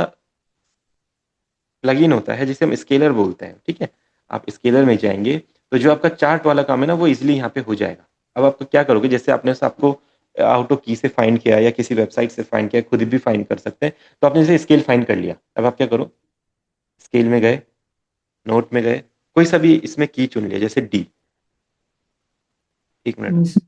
प्लगइन होता है जिसे हम स्केलर बोलते हैं। ठीक है, आप स्केलर में जाएंगे तो जो आपका चार्ट वाला काम है ना वो इजिली यहाँ पे हो जाएगा। अब आप क्या करोगे, जैसे आपने आपको आउट ऑफ की से फाइंड किया या किसी वेबसाइट से फाइंड किया, खुद भी फाइंड कर सकते हैं। तो आपने जैसे स्केल फाइंड कर लिया, अब आप क्या करो, स्केल में गए, नोट में गए, कोई सा भी इसमें की चुन लिया, जैसे डी। एक मिनट,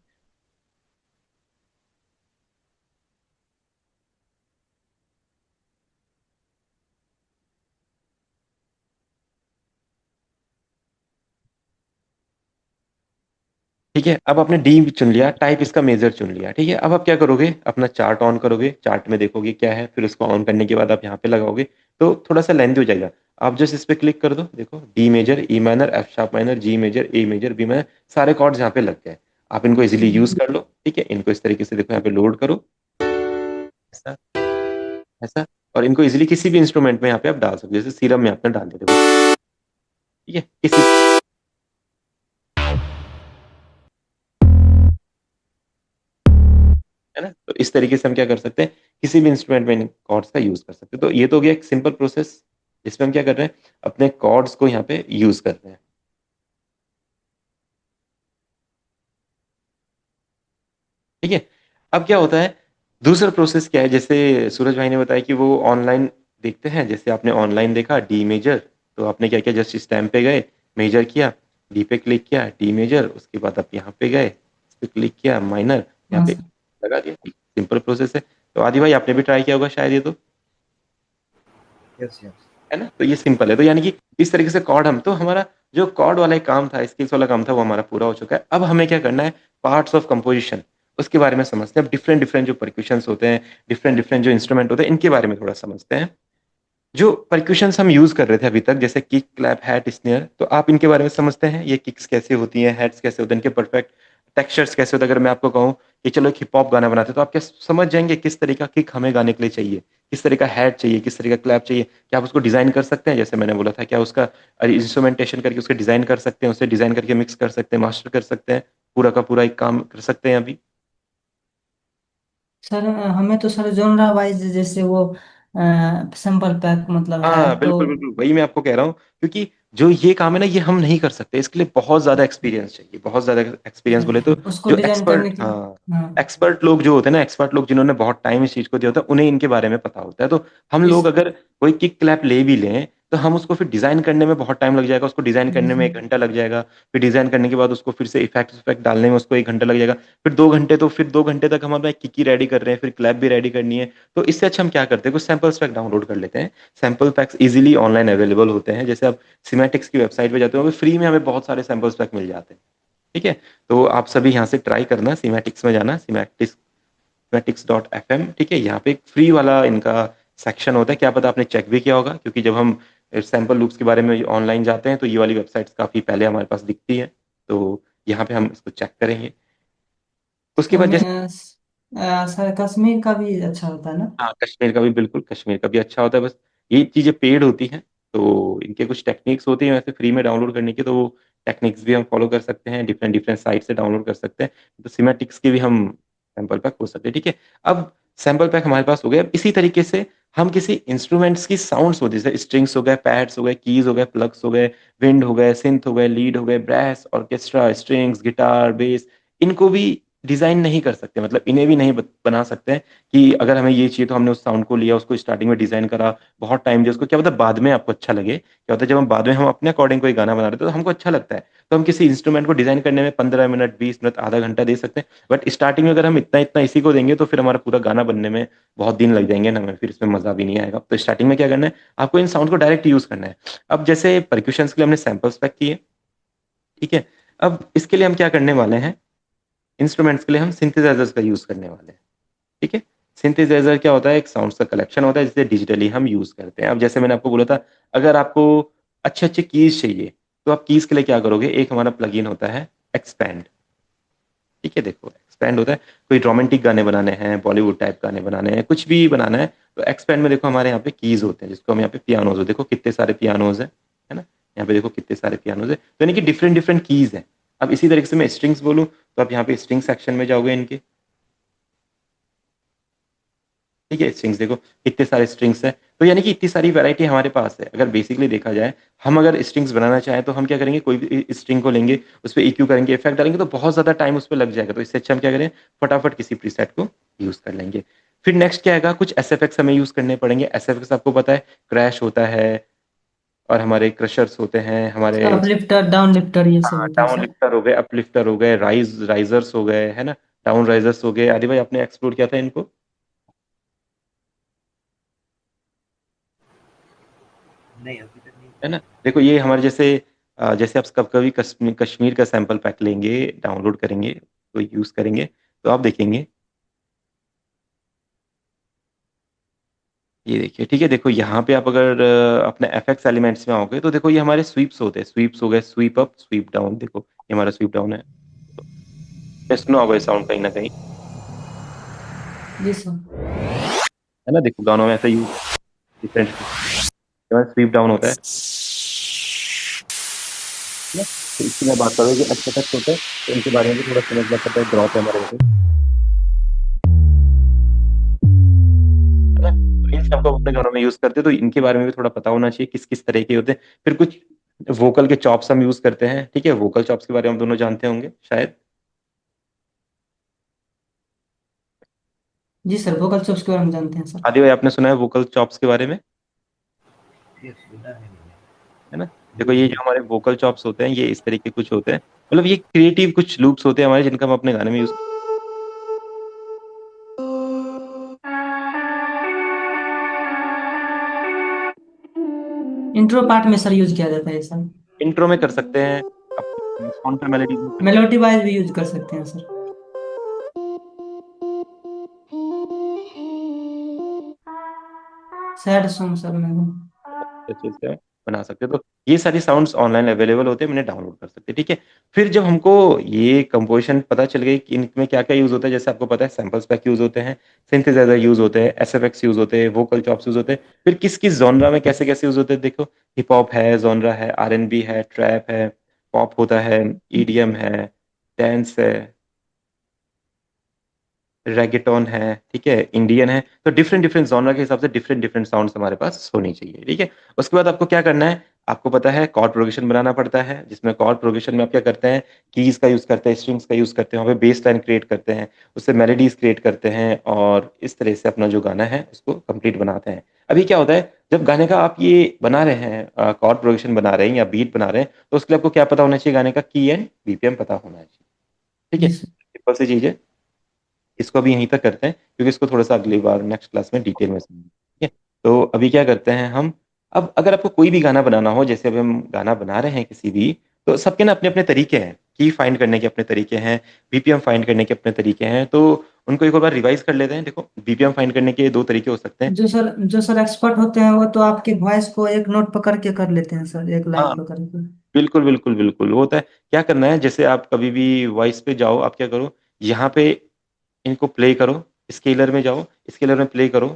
ठीक है। अब आपने डी चुन लिया, टाइप इसका मेजर चुन लिया। ठीक है, अब आप क्या करोगे, अपना चार्ट ऑन करोगे, चार्ट में देखोगे क्या है, फिर उसको ऑन करने के बाद आप यहाँ पे लगाओगे तो थोड़ा सा लेंथी हो जाएगा। आप जस्ट इस पे क्लिक कर दो, देखो D major, E minor, F sharp minor, G major, A major, B minor, सारे कॉर्ड्स यहाँ पे लग गए। आप इनको इजीली यूज कर लो। ठीक है, इनको इस तरीके से देखो यहाँ पे लोड करो, ऐसा ऐसा, और इनको इजीली किसी भी इंस्ट्रूमेंट में यहाँ पे आप डाल सकते हो, जैसे सीरम में आपने डाल दिया देखो। ठीक है, किसी, है ना। तो इस तरीके से हम क्या कर सकते हैं, किसी भी इंस्ट्रूमेंट में इन कॉर्ड्स का यूज कर सकते हैं। तो ये तो हो गया एक सिंपल प्रोसेस जिसमें हम क्या कर रहे हैं, अपने कॉर्ड्स को यहाँ पे यूज कर रहे हैं। ठीक है, अब क्या होता है, दूसरा प्रोसेस क्या है, जैसे सूरज भाई ने बताया कि वो ऑनलाइन देखते हैं। जैसे आपने ऑनलाइन देखा डी मेजर, तो आपने क्या किया, जस्ट स्टैम्प पे गए, मेजर किया, डी पे क्लिक किया, डी मेजर, उसके बाद आप यहाँ पे गए, इस पे क्लिक किया, माइनर, यहाँ हाँ पे सर। लगा दिया। सिंपल प्रोसेस है। तो आदि भाई आपने भी ट्राई किया होगा शायद ये तो, यस यस। है ना। तो ये सिंपल है। तो यानी कि इस तरीके से कॉर्ड, हम तो हमारा जो कॉर्ड वाला एक काम था, स्किल्स वाला काम था, वो हमारा पूरा हो चुका है। अब हमें क्या करना है, पार्ट्स ऑफ कंपोजिशन, उसके बारे में समझते हैं। अब डिफरेंट डिफरेंट जो परक्यूशंस होते हैं, डिफरेंट डिफरेंट जो इंस्ट्रूमेंट होते हैं, इनके बारे में थोड़ा समझते हैं। जो परक्यूशंस हम यूज कर रहे थे अभी तक, जैसे किक, क्लैप, हैट, स्नेयर, तो आप इनके बारे में समझते हैं, ये किक्स कैसे होती हैं, हैट्स कैसे होते हैं, इनके परफेक्ट टेक्सचर्स कैसे होते हैं। अगर मैं आपको कहूँ कि चलो एक हिप हॉप गाना बनाते हैं, तो आप क्या समझ जाएंगे किस तरह का किक हमें गाने के लिए चाहिए, किस तरह का हैट चाहिए, किस तरह का क्लैप चाहिए। क्या आप उसको डिजाइन कर सकते हैं, जैसे मैंने बोला था, क्या उसका इंस्ट्रूमेंटेशन करके उसके डिजाइन कर सकते हैं, उसे डिजाइन करके मिक्स कर सकते हैं, मास्टर कर सकते हैं, पूरा का पूरा एक काम कर सकते हैं अभी। सर हमें तो सर जोनरा वाइज जैसे वो सैंपल पैक मतलब है हाँ तो। बिल्कुल बिल्कुल, वही मैं आपको कह रहा हूँ। क्योंकि जो ये काम है ना, ये हम नहीं कर सकते, इसके लिए बहुत ज्यादा एक्सपीरियंस चाहिए, बहुत ज्यादा एक्सपीरियंस बोले तो उसको जो डिजाइन करने एक्सपर्ट, के लिए। हाँ, हाँ। एक्सपर्ट लोग जो होते हैं ना, एक्सपर्ट लोग जिन्होंने बहुत टाइम इस चीज को दिया होता है, उन्हें इनके बारे में पता होता है। तो हम इस लोग अगर कोई किक क्लैप ले भी लें, तो हम उसको फिर डिजाइन करने में बहुत टाइम लग जाएगा, उसको डिजाइन करने में 1 घंटा लग जाएगा, फिर डिजाइन करने के बाद उसको फिर से इफेक्ट डालने में उसको 1 घंटा लग जाएगा, फिर 2 घंटे, तो फिर 2 घंटे तक हम अपना किक ही रेडी कर रहे हैं, फिर क्लैप भी रेडी करनी है। तो इससे अच्छा हम क्या करते हैं, कुछ सैंपल्स पैक डाउनलोड कर लेते हैं। Sample PACS easily online available होते हैं, जैसे आप सिमेटिक्स की वेबसाइट पे जाते हो, फ्री में हमें बहुत सारे सैंपल्स पैक मिल जाते हैं। ठीक है, तो आप सभी यहाँ से ट्राई करना, सिमेटिक्स में जाना, सिमेटिक्स.fm। ठीक है, यहाँ पे एक फ्री वाला इनका सेक्शन होता है, क्या पता आपने चेक भी किया होगा, क्योंकि जब हम सैंपल लूप्स के बारे में ऑनलाइन जाते हैं तो ये वाली वेबसाइट्स काफी पहले हमारे पास दिखती है। तो यहाँ पे हम इसको चेक करेंगे। उसके सर बाद जैसे, सर कश्मीर का भी अच्छा होता है ना। हाँ, कश्मीर का भी बिल्कुल, कश्मीर का भी अच्छा होता है। बस ये चीजें पेड होती हैं, तो इनके कुछ टेक्निक्स होती हैं वैसे फ्री में डाउनलोड करने की, तो वो टेक्निक्स भी हम फॉलो कर सकते हैं, डिफरेंट डिफरेंट साइट से डाउनलोड कर सकते हैं। तो सिमेटिक्स के भी हम सैंपल पैक हो सकते हैं। ठीक है, अब सैंपल पैक हमारे पास हो गए। अब इसी तरीके से हम किसी इंस्ट्रूमेंट्स की साउंड्स होती है, जैसे स्ट्रिंग्स हो गए, पैड्स हो गए, कीज हो गए, प्लग्स हो गए, विंड हो गए, सिंथ हो गए, लीड हो गए, brace, orchestra, strings, guitar, base, इनको भी डिजाइन नहीं कर सकते, मतलब इन्हें भी नहीं बना सकते हैं कि अगर हमें ये चाहिए तो हमने उस साउंड को लिया, उसको स्टार्टिंग में डिजाइन करा, बहुत टाइम दिया उसको, क्या पता बाद में आपको अच्छा लगे। क्या होता है जब हम बाद में हम अपने अकॉर्डिंग कोई गाना बना रहे थे तो हमको अच्छा लगता है, तो हम किसी इंस्ट्रूमेंट को डिजाइन करने में 15 मिनट, 20 मिनट, आधा घंटा दे सकते हैं। बट स्टार्टिंग में अगर हम इतना इतना इसी को देंगे तो फिर हमारा पूरा गाना बनने में बहुत दिन लग जाएंगे ना, हमें फिर इसमें मजा भी नहीं आएगा। तो स्टार्टिंग में क्या करना है, आपको इन साउंड को डायरेक्ट यूज करना है। अब जैसे परक्यूशंस के लिए हमने सैंपल्स पैक किए, ठीक है। अब इसके लिए हम क्या करने वाले हैं, इंस्ट्रूमेंट्स के लिए हम सिंथेसाइजर्स का यूज करने वाले हैं, ठीक है। सिंथेसाइजर क्या होता है, एक साउंड्स का कलेक्शन होता है जिसे डिजिटली हम यूज करते हैं। अब जैसे मैंने आपको बोला था, अगर आपको अच्छे अच्छे कीज चाहिए तो आप कीज के लिए क्या करोगे, एक हमारा प्लगइन होता है एक्सपैंड, ठीक है। देखो एक्सपैंड होता है, कोई रोमांटिक गाने बनाने हैं, बॉलीवुड टाइप गाने बनाने हैं, कुछ भी बनाना है तो एक्सपैंड में देखो हमारे यहाँ पे कीज होते हैं, जिसको हम यहाँ पे पियानोज हो, देखो कितने सारे पियानोज है ना, यहाँ पे देखो कितने सारे पियानोज है, तो यानी कि डिफरेंट डिफरेंट कीज है। अब इसी तरीके से मैं स्ट्रिंग्स बोलूँ तो आप यहाँ पे स्ट्रिंग सेक्शन में जाओगे इनके, ठीक है। स्ट्रिंग्स देखो कितने सारे स्ट्रिंग्स हैं, तो यानी कि इतनी सारी वैरायटी हमारे पास है। अगर बेसिकली देखा जाए, हम अगर स्ट्रिंग्स बनाना चाहें तो हम क्या करेंगे, कोई भी स्ट्रिंग को लेंगे, उस पर EQ करेंगे, इफेक्ट डालेंगे, तो बहुत ज्यादा टाइम उस पर लग जाएगा। तो इससे अच्छा हम क्या करें, फटाफट किसी प्रीसेट को यूज कर लेंगे। फिर नेक्स्ट क्या आएगा, कुछ SFX हमें यूज करने पड़ेंगे। SFX आपको पता है, क्रैश होता है, और हमारे क्रशर्स होते हैं, हमारे अपलिफ्टर, डाउन लिफ्टर, ये सब होता है डाउन सर। लिफ्टर हो गए, अपलिफ्टर हो गए, राइजर्स हो गए, है ना, डाउन राइजर्स हो गए। आदि भाई आपने एक्सप्लोर किया था इनको, नहीं अभी तक नहीं है किया ना। है। देखो ये हमारे जैसे जैसे आप कभी कभी कश्मीर कश्मीर का सैंपल पैक लेंगे, डाउनलोड करेंगे, तो यूज करेंगे, तो आप देखेंगे, ये देखिए, ठीक है। देखो यहाँ पे आप अगर अपने FX एलिमेंट्स में आओगे तो देखो ये हमारे स्वीप्स होते हैं, स्वीप्स हो गए, स्वीप अप, स्वीप डाउन, देखो ये हमारा स्वीप डाउन है। तो सुना होगा ये साउंड कहीं ना कहीं, जी सर। है ना। देखो गानों में ऐसा यूज, डिफरेंट स्वीप डाउन होता है ना। तो इसकी मैं बात करूँ जो SFX होते हैं, तो इनके बारे में भी थोड़ा समझना पड़ता है। ड्रॉप है हमारे जैसे, है ना। तो इन सबको अपने घरों में यूज करते हैं, तो इनके बारे में भी थोड़ा पता होना चाहिए किस किस तरह के होते हैं। फिर कुछ वोकल के चॉप्स हम यूज करते हैं, ठीक है। वोकल चॉप्स के बारे में हम दोनों जानते होंगे शायद। जी सर, वोकल चॉप्स के बारे में जानते हैं सर। आदि भाई आपने सुना है वोकल चॉप्स के बारे में, ये सुना है मैंने। है ना। देखो यूज ये नहीं जो हमारे किया। वोकल चॉप्स होते हैं, ये इस तरह के कुछ होते हैं, मतलब ये क्रिएटिव कुछ लूप्स होते हैं हमारे, जिनका हम अपने गाने में यूज। इंट्रो पार्ट में सर यूज किया जाता है सर। इंट्रो में कर सकते हैं, काउंटर मेलोडीज में कर सकते मेलोडी वाइज भी यूज कर सकते हैं सर। सैड सॉन्ग सर में भी। हैं, चीज से बना सकते हैं। तो ये सारी साउंड्स ऑनलाइन अवेलेबल होते हैं, मैंने डाउनलोड कर सकते हैं, ठीक है। फिर जब हमको ये कंपोजिशन पता चल गई कि इनमें क्या क्या यूज होता है, जैसे आपको पता है सैम्पल्स पैक यूज होते हैं, सिंथेसाइजर यूज होते हैं, SFX यूज होते हैं, वोकल चॉप्स यूज होते हैं। फिर किस किस जॉनरा में कैसे कैसे यूज होते हैं, देखो हिप हॉप है, जॉनरा है, R&B है, ट्रैप है, पॉप होता है, EDM है, डांस है, रेगेटोन है, ठीक है, इंडियन है। तो डिफरेंट डिफरेंट जॉनर के हिसाब से डिफरेंट डिफरेंट साउंड्स हमारे पास होनी चाहिए, ठीक है। उसके बाद आपको क्या करना है, आपको पता है कॉर्ड प्रोग्रेशन बनाना पड़ता है, जिसमें कॉर्ड प्रोग्रेशन में आप क्या करते हैं, कीज का यूज करते हैं, स्ट्रिंग्स का यूज करते हैं, वहाँ पे बेस लाइन क्रिएट करते हैं, उससे मेलोडीज क्रिएट करते हैं, और इस तरह से अपना जो गाना है उसको कंप्लीट बनाते हैं। अभी क्या होता है, जब गाने का आप ये बना रहे हैं, कॉर्ड प्रोग्रेशन बना रहे हैं या बीट बना रहे हैं, तो उसके लिए आपको क्या पता होना चाहिए, गाने का की एंड BPM पता होना चाहिए, ठीक है। जी सर। सिंपल सी चीज है। इसको अभी यहीं तक करते हैं, क्योंकि इसको थोड़ा सा अगली बार नेक्स्ट क्लास में डिटेल में समझेंगे, ठीक है। तो अभी क्या करते हैं हम, अब अगर आपको कोई भी गाना बनाना हो, जैसे अभी हम गाना बना रहे हैं किसी भी, तो सबके ना अपने अपने तरीके हैं, की फाइंड करने के अपने तरीके हैं, BPM फाइंड करने के अपने तरीके हैं। तो उनको एक और बार रिवाइज कर लेते हैं। देखो BPM फाइंड करने के दो तरीके हो सकते हैं। जो सर एक्सपर्ट होते हैं वो तो आपके वॉइस को एक नोट पकड़ के कर लेते हैं सर, एक लाइन हाँ पकड़ के। बिल्कुल बिल्कुल बिल्कुल, वो होता है। क्या करना है, जैसे आप कभी भी वॉइस पे जाओ, आप क्या करो, यहाँ पे इनको प्ले करो, स्केलर में जाओ, स्केलर में प्ले करो,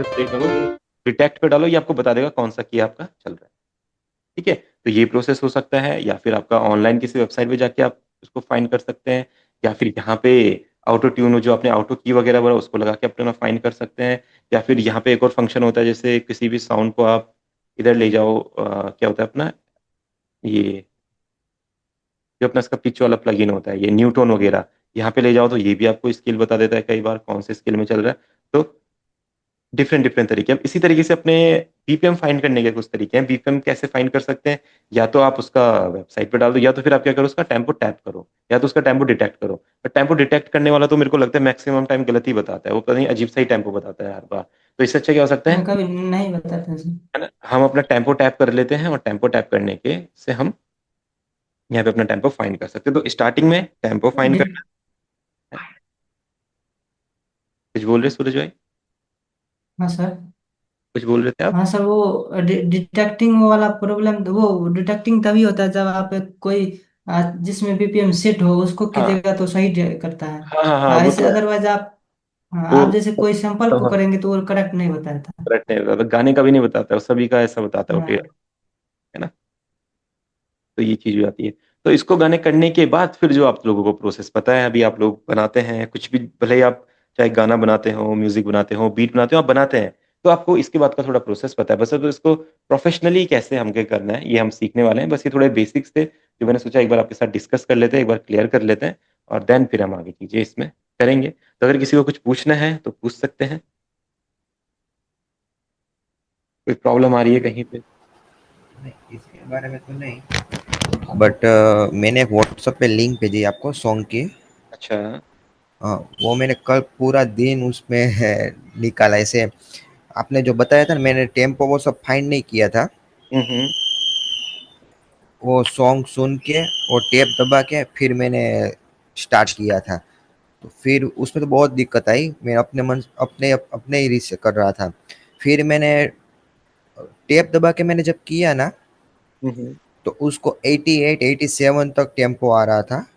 प्ले करो, डिटेक्ट पे डालो, ये आपको बता देगा कौन सा की आपका चल रहा है, ठीक है। तो ये प्रोसेस हो सकता है, या फिर आपका ऑनलाइन किसी वेबसाइट पे जाके आप उसको फाइंड कर सकते हैं, या फिर यहाँ पे ऑटो ट्यून, जो आपने ऑटो की वगैरह बोला उसको लगा के अपना फाइंड कर सकते हैं। या फिर यहाँ पे एक और फंक्शन होता है, जैसे किसी भी साउंड को आप इधर ले जाओ, क्या होता है अपना, ये जो अपना इसका पिच वाला प्लगइन होता है, ये न्यूटोन वगैरह, यहाँ पे ले जाओ तो ये भी आपको स्केल बता देता है कई बार कौन से स्केल में चल रहा है। तो डिफरेंट डिफरेंट तरीके। अब इसी तरीके से अपने बीपीएम फाइंड करने के कुछ तरीके हैं। बीपीएम कैसे फाइंड कर सकते हैं? या तो आप उसका वेबसाइट पे डाल दो, या तो फिर आप क्या करो, उसका टेम्पो टैप करो, या तो उसका टेम्पो डिटेक्ट करो। पर टेम्पो डिटेक्ट करने वाला तो मेरे को लगता है मैक्सिमम टाइम गलत ही बताता है, वो पता नहीं अजीब सा ही टेम्पो बताता है हर बार। तो इससे अच्छा क्या हो सकता है कभी नहीं बताते सर। है ना, हम अपना टेम्पो टैप कर लेते हैं, और टेम्पो टैप करने के से हम यहाँ पे अपना टेम्पो फाइंड कर सकते हैं। तो स्टार्टिंग में टेम्पो फाइंड डि- करना है। कुछ बोल रहे सूरज भाई? हाँ सर। कुछ बोल रहे थे आप? हाँ सर, वो डिटेक्टिंग वाला प्रॉब्लम, वो डिटेक्टिंग तभी होता है जब आप कोई जिसमें बीपीएम सेट हो उसको हाँ कीजिएगा तो सही करता है। हाँ हाँ हाँ, वो ऐसे तो है। अदरवाइज आप, हाँ, वो आप जैसे कोई सैंपल हाँ को हाँ, करेंगे तो वो करेक्ट नहीं बताता। करेक्ट नहीं बताता, गाने का भी नहीं बताता, वो सभी का ऐसा बताता है वो, हाँ। है ना। तो ये चीज भी आती है। तो इसको गाने करने के बाद फिर जो आप लोगों को प्रोसेस पता है, अभी आप लोग बनाते हैं कुछ भी, भले ही आप चाहे गाना बनाते हो, म्यूजिक बनाते हो, बीट बनाते हो, आप बनाते हैं, तो आपको इसके बाद का थोड़ा प्रोसेस पता है। बस अब इसको प्रोफेशनली कैसे हमके करना है ये हम सीखने वाले हैं। बस ये थोड़े बेसिक्स थे जो मैंने सोचा एक बार आपके साथ डिस्कस कर लेते हैं, एक बार क्लियर कर लेते हैं, और देन फिर हम आगे चीजें इसमें करेंगे। तो अगर किसी को कुछ पूछना है तो पूछ सकते हैं। कोई प्रॉब्लम आ रही है कहीं पे? नहीं, इसके बारे में तो नहीं, बट मैंने एक व्हाट्सएप पे लिंक भेजी आपको सॉन्ग की। अच्छा। हाँ, वो मैंने कल पूरा दिन उसमें है निकाला ऐसे। आपने जो बताया था ना, मैंने टेम्पो वो सब फाइंड नहीं किया था। हम्म। वो सॉन्ग सुन के वो टेप दबा के फिर मैंने स्टार्ट किया था। तो फिर उसमें तो बहुत दिक्कत आई, मैं अपने मन अपने ही रीत से कर रहा था। फिर मैंने टेप दबा के मैंने जब किया ना, हम्म। तो उसको 88 87 तक टेम्पो आ रहा था।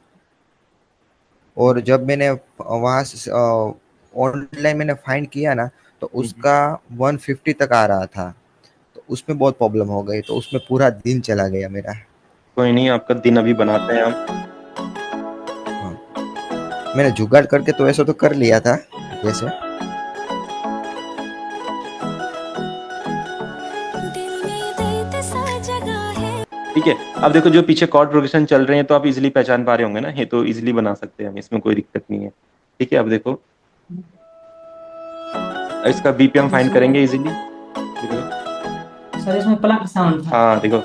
और हम्म। जब मैंने वहाँ से ऑनलाइन मैंने फाइंड किया ना, तो हम्म। उसका 150 तक आ रहा था। तो उसमें बहुत प्रॉब्लम हो गई, तो उसमें पूरा दिन चला गया मेरा। कोई नहीं, आपका दिन अभी बनाते हैं हम। हाँ, मैंने जुगाड़ करके तो ऐसा तो कर लिया था जैसे। ठीक है। अब देखो जो पीछे कॉर्ड प्रोग्रेशन चल रहे हैं तो आप इजीली पहचान पा रहे होंगे ना, ये तो इजीली बना सकते हैं हम, इसमें कोई दिक्कत नहीं है। ठीक है, अब देखो इसका बीपीएम फाइंड इसमें करेंगे इजीली। देखो, सर, इसमें प्लग साउंड था। हाँ देखो,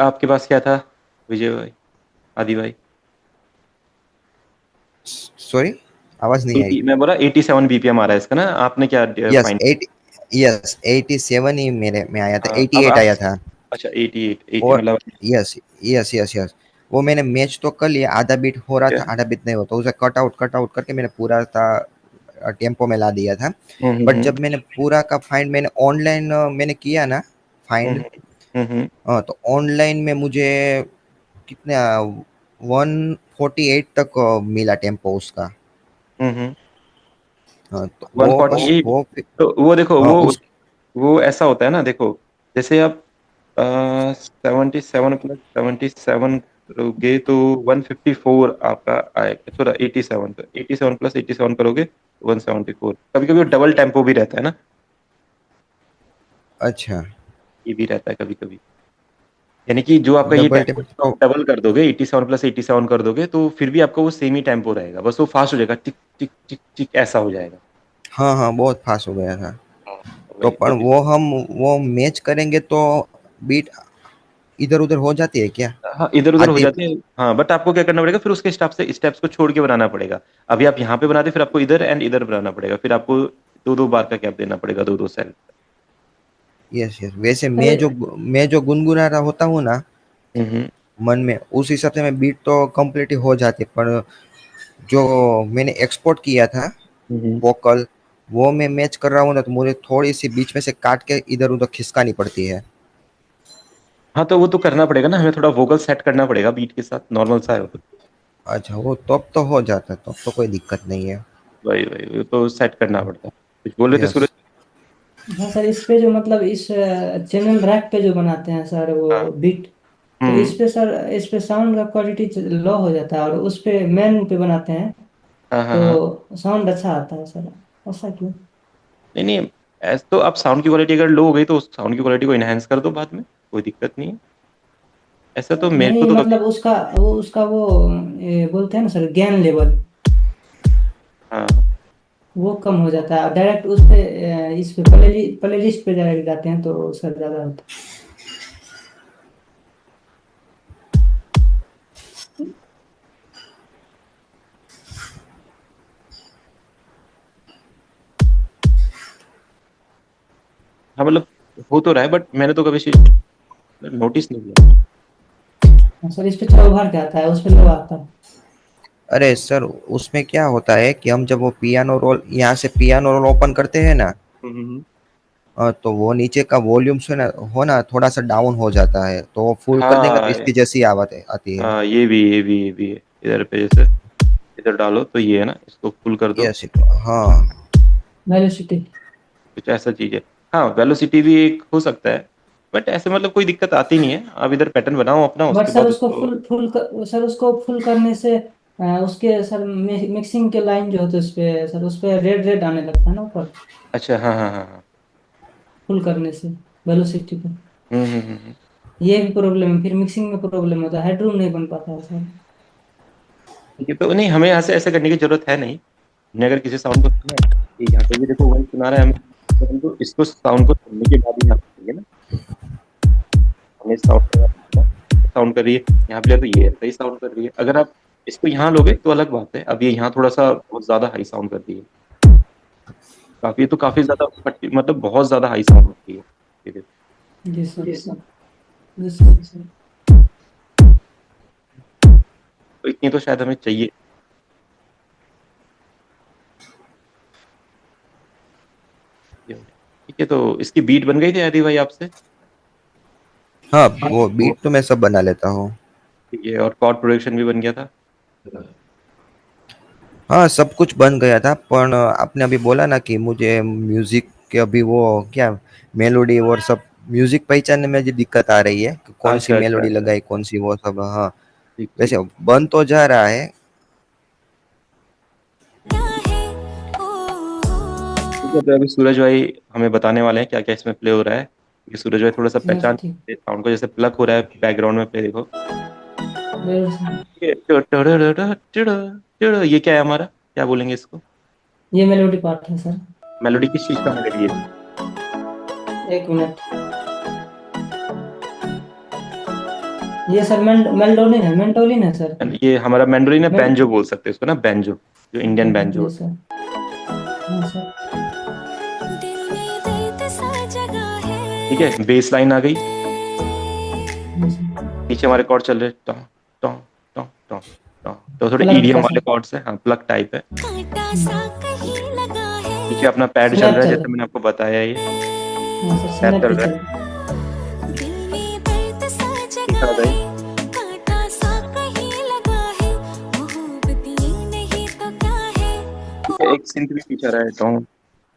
आपके पास क्या था विजय भाई, आदि भाई? सॉरी, आवाज नहीं आई। 80, मैं बोला 87 बीपीएम आ रहा है इसका ना, आपने क्या यस फाइंड? 8, यस 87 ही मेरे में आया था, हाँ अब 88 आप, आया था। अच्छा 88 और मतलब। यस यस यस यस, वो मैंने मैच तो कर लिया, आधा बीट हो रहा ठीक था है। आधा बीट नहीं होता, उसे कट आउट करके मैंने पूरा था टेम्पो में ला दिया था। बट हम्म। जब मैंने पूरा का फाइंड मैंने ऑनलाइन मैंने किया ना फाइंड, हम्म। तो ऑनलाइन में मुझे कितने 148 तक मिला टेम्पो उसका। हम्म। तो वो बस 148। वो तो वो देखो उस वो ऐसा होता है ना, देखो जैसे आप 77 करोगे तो 154 आपका आएगा, थोड़ा 87, तो 87 प्लस 87 करोगे 174। कभी कभी डबल टेम्पो भी रहता है ना, अच्छा, ये भी रहता है कभी कभी। यानी कि जो आपका ये डबल टेम्पो टेम्पो। डबल कर दोगे, 87 प्लस 87 कर दोगे, तो फिर भी आपका वो सेम ही टेम्पो रहेगा, बस वो फास्ट हो जाएगा, टिक टिक टिक टिक ऐसा हो जाएगा। हाँ हाँ, बहुत फास्ट हो गया था। हाँ, तो वही पर तो। वो मैच करेंगे तो बीट इधर उधर हो जाती है क्या? हाँ इधर उधर हो आधे। जाते हैं। हाँ बट आपको क्या करना पड़ेगा, फिर उसके स्टेप्स को छोड़ के बनाना पड़ेगा। अभी आप यहाँ पे बनाते, फिर आपको इधर एंड इधर बनाना पड़ेगा, फिर आपको दो दो बार का गैप देना पड़ेगा, दो दो सेल। यस यस, वैसे सर, मैं जो गुनगुना रहा होता हूँ ना हम्म। मन में, उस हिसाब से मैं बीट तो कंप्लीट हो जाती है। पर जो मैंने एक्सपोर्ट किया था हम्म। वोकल, वो मैं मैच कर रहा हूँ ना, तो मुझे थोड़ी सी बीच में से काट के इधर उधर खिसकानी पड़ती है। हाँ तो वो तो करना पड़ेगा ना, हमें थोड़ा वोकल सेट करना पड़ेगा बीट के साथ, नॉर्मल सा है वो तो। अच्छा, वो तब तो हो जाता है, तब तो कोई दिक्कत नहीं है। वही वही वो तो सेट करना पड़ता है। कुछ बोल रहे थे यस, सूरज? हाँ सर, इस पे जो मतलब इस चैनल रैक पे जो बनाते हैं सर हाँ। वो बीट, तो हम्म। इस पे सर, इस पे साउंड का क्वालिटी लो हो जाता है, और उस पे मेन पे बनाते हैं हाँ हाँ हाँ। तो साउंड अच्छा आता है सर। ऐसा क्यों? नहीं नहीं, ऐसे तो आप साउंड की क्वालिटी अगर लो हो गई तो उस साउंड की क्वालिटी को इनहेंस कर दो बाद में, कोई दिक्कत नहीं है। ऐसा तो मेरे को नहीं तो कभी। मतलब उसका वो ये बोलते हैं ना सर, गेन लेवल, हाँ। वो कम हो जाता है डायरेक्ट उस पे, इस पे प्ले लिस्ट पे डायरेक्ट जाते हैं तो उसका ज्यादा होता हाँ मतलब हो तो रहा है, बट मैंने तो कभी नोटिस नहीं किया। है सर। इस पे थोड़ा उभार के आता है, उस पे लो आता है। अरे सर, उसमें क्या होता है कि हम जब वो पियानो रोल यहाँ से पियानो रोल ओपन करते हैं ना, हम्म। तो वो नीचे का वॉल्यूम से ना हो ना थोड़ा सा डाउन हो जाता है, तो वो फुल कर देंगे तो हाँ इसकी जैसी आवाज आती है। हाँ, ये भी है। इधर पे जैसे इधर डालो तो ये है ना, इसको फुल कर दो। यस। हाँ। वेलोसिटी। कुछ ऐसा चीज है। हाँ, वेलोसिटी भी एक हो सकता है, बट ऐसे मतलब कोई दिक्कत आती नहीं है। आप इधर पैटर्न बनाओ अपना, बट उसके सर बाद उसको उसको। सर उसको फुल करने से उसके सर मिक्सिंग के लाइन जो होते हैं उस पे सर, उस पे रेड रेड आने लगता है ना ऊपर, अच्छा, हाँ हाँ हाँ हाँ। फुल करने से वेलोसिटी पे। हम्म। ये भी प्रॉब्लम है, फिर मिक्सिंग में प्रॉब्लम होता है, हेडरूम नहीं बन पाता है सर। ठीक है, तो नहीं, हमें यहाँ से ऐसे करने की जरूरत है नहीं। हमने अगर किसी साउंड को सुना है, ये यहाँ पे भी देखो वही सुना रहा है हमें, तो हमको इसको साउंड को सुनने के बाद ही यहाँ पे करेंगे ना। हमने साउंड साउंड कर रही है, यहाँ पे ले तो ये सही साउंड कर रही है। अगर आप इसको यहाँ लोगे तो अलग बात है। अब ये यहाँ थोड़ा सा बहुत ज्यादा हाई साउंड कर रही है, काफी तो काफी ज्यादा मतलब बहुत ज्यादा हाई साउंड होती है। ये देखो। जी सर। जी सर। तो इतनी तो शायद हमें चाहिए। ठीक है, तो इसकी बीट बन गई थी आदि भाई आपसे? हाँ, वो बीट तो मैं सब बना लेता हूँ। ठीक है, और कॉर्ड प्रोडक्शन भी बन गया था? हाँ, सब कुछ बन गया था, पर आपने अभी बोला ना कि मुझे म्यूजिक के अभी वो क्या मेलोडी और सब म्यूजिक पहचानने में जो दिक्कत आ रही है कि कौन सी अच्छा अच्छा मेलोडी अच्छा। लगाई कौन सी वो सब। हाँ, ठीक ठीक। वैसे बन तो जा रहा है। ठीक है, तो अभी सूरज भाई हमें बताने वाले हैं क्या क्या इसमें प्ले हो रहा है। ये सूरज भाई थोड़ा सा हाँ सर पहचान ठीक। साउंड को, जैसे प्लग हो रहा है बैकग्राउंड में प्ले देखो। जरूर सर। ये ये क्या है हमारा, क्या बोलेंगे इसको? ये मेलोडी पार्ट है सर। मेलोडी किस चीज का मेलोडी है? 1 मिनट। ये सर मेल्डोनिन है, मेंटोलिन है सर। ये हमारा मैंडोलिन है, मेन बैंजो बोल सकते हैं इसको ना, बैंजो, जो इंडियन बैंजो जी होता सर। हाँ सर। है। ठीक है, बेस लाइन आ गई, जी सर। पीछे हमारे कॉर्ड चल रहे टॉ टॉ टॉ टॉ टॉ, तो थोड़े प्लग ईडीएम का वाले सर। कॉर्ड्स हैं, हाँ प्लग टाइप है। पीछे अपना पैड चल स्नैप रहा है, चल जैसे रहा मैंने आपको बताया, ये है। हाँ सर, स्नैप स्नैप चल भी रहा चल है। रहा है। ठीक है भाई। ठीक है, एक सिंथ भी पीछे आ रहा है, टॉ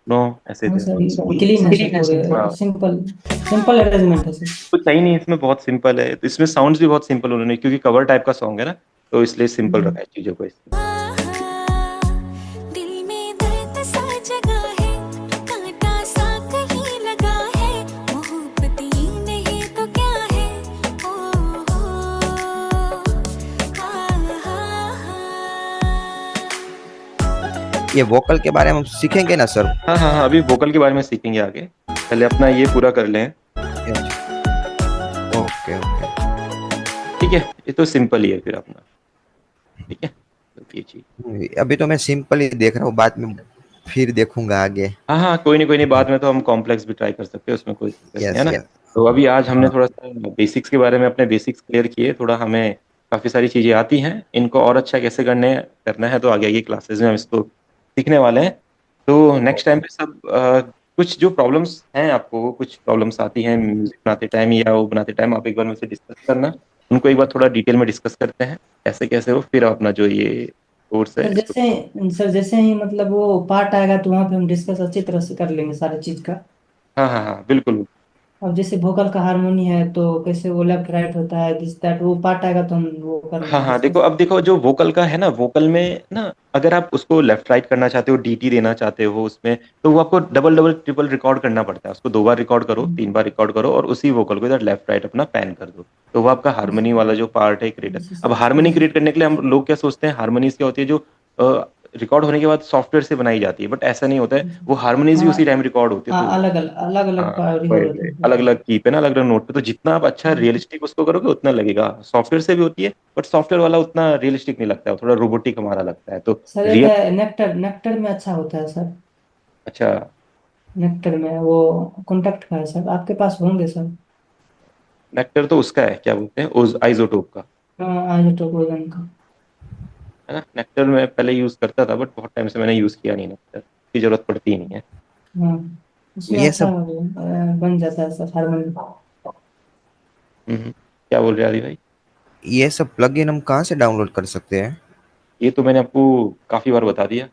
नो, ऐसे हाँ थे। सर, क्लीन है सर, पूरे सिंपल, सिंपल अरेंजमेंट है सर। कुछ सही नहीं, इसमें बहुत सिंपल है, तो इसमें साउंड्स भी बहुत सिंपल उन्होंने, क्योंकि कवर टाइप का सॉन्ग है ना, तो इसलिए सिंपल हम्म। रखा है चीजों को इसमें। ये वोकल के बारे में हम सीखेंगे ना सर? हाँ हाँ हाँ, अभी वोकल के बारे में सीखेंगे आगे, पहले अपना ये पूरा कर लें। Okay okay. ठीक है, ये तो सिंपल ही है फिर अपना। ठीक है, तो ये चीज। अभी तो मैं सिंपल ही देख रहा हूँ, बाद में फिर देखूंगा आगे। हाँ हाँ, कोई नहीं, बाद में तो हम कॉम्प्लेक्स भी ट्राई कर सकते हैं, उसमें कोई दिक्कत नहीं है यस ना। यस। तो अभी आज हमने हाँ। थोड़ा सा बेसिक्स के बारे में अपने बेसिक्स क्लियर किए, थोड़ा हमें काफ़ी सारी चीज़ें आती हैं, इनको और अच्छा कैसे करना है, तो आगे आगे क्लासेस में हम इसको सीखने वाले हैं। तो नेक्स्ट टाइम पे सब कुछ जो प्रॉब्लम्स हैं, आपको कुछ प्रॉब्लम्स आती हैं म्यूजिक बनाते टाइम या वो बनाते टाइम, आप एक बार मुझसे डिस्कस करना, उनको एक बार थोड़ा डिटेल में डिस्कस करते हैं कैसे कैसे हो, फिर अपना जो ये कोर्स है इसको। सर जैसे ही मतलब वो पार्ट आएगा तो वहाँ पे हम डिस्कस अच्छी तरह से कर लेंगे सारी चीज का। हाँ हाँ हाँ, बिल्कुल। अब जैसे वोकल का हारमोनी है तो कैसे वो लेफ्ट राइट होता है, दिस दैट, वो पार्ट आएगा तो हम वो हाँ करेंगे हाँ, देखो डिस्कस। अब देखो जो वोकल का है ना, वोकल में ना अगर आप उसको लेफ्ट राइट करना चाहते हो, डीटी देना चाहते हो उसमें, तो वो आपको डबल डबल ट्रिपल रिकॉर्ड करना पड़ता है। उसको 2 बार रिकॉर्ड करो, 3 बार रिकॉर्ड करो, और उसी वोकल को इधर लेफ्ट राइट अपना पैन कर दो, तो वो आपका हारमोनी वाला जो पार्ट है क्रिएट। अब हारमोनी क्रिएट करने के लिए हम लोग क्या सोचते हैं, हारमोनीज क्या होती है जो रिकॉर्ड होने के बाद सॉफ्टवेयर से बनाई जाती है, बट ऐसा नहीं होता है। वो हारमोनीज भी उसी हाँ टाइम रिकॉर्ड होती है, तो अलग अलग अलग अलग हाँ रिकॉर्ड वही होते वही, अलग हैं। अलग की पे ना, अलग अलग नोट पे, तो जितना आप अच्छा रियलिस्टिक उसको करोगे उतना लगेगा। सॉफ्टवेयर से भी होती है, बट सॉफ्टवेयर वाला उतना रियलिस्टिक नहीं लगता है, थोड़ा रोबोटिक हमारा लगता है, तो सर एक रियल। है नेक्टर, नेक्टर में अच्छा होता है सर। अच्छा, नेक्टर में वो कॉन्टेक्ट का है सर, आपके पास होंगे सर। नेक्टर तो उसका है, क्या बोलते हैं, ओज आइजोटोप का, हाँ आइसोटोप वर्जन का। है ना। नेक्टर में पहले यूज करता था, बट बहुत टाइम से मैंने यूज किया नहीं, नेक्टर की जरूरत पड़ती ही नहीं है। हाँ उसमें ये अच्छा सब बन जाता है सर हारमोनी। क्या बोल रहे हैं आदि भाई? ये सब प्लगइन हम कहाँ से डाउनलोड कर सकते हैं? ये तो मैंने आपको काफी बार बता दिया।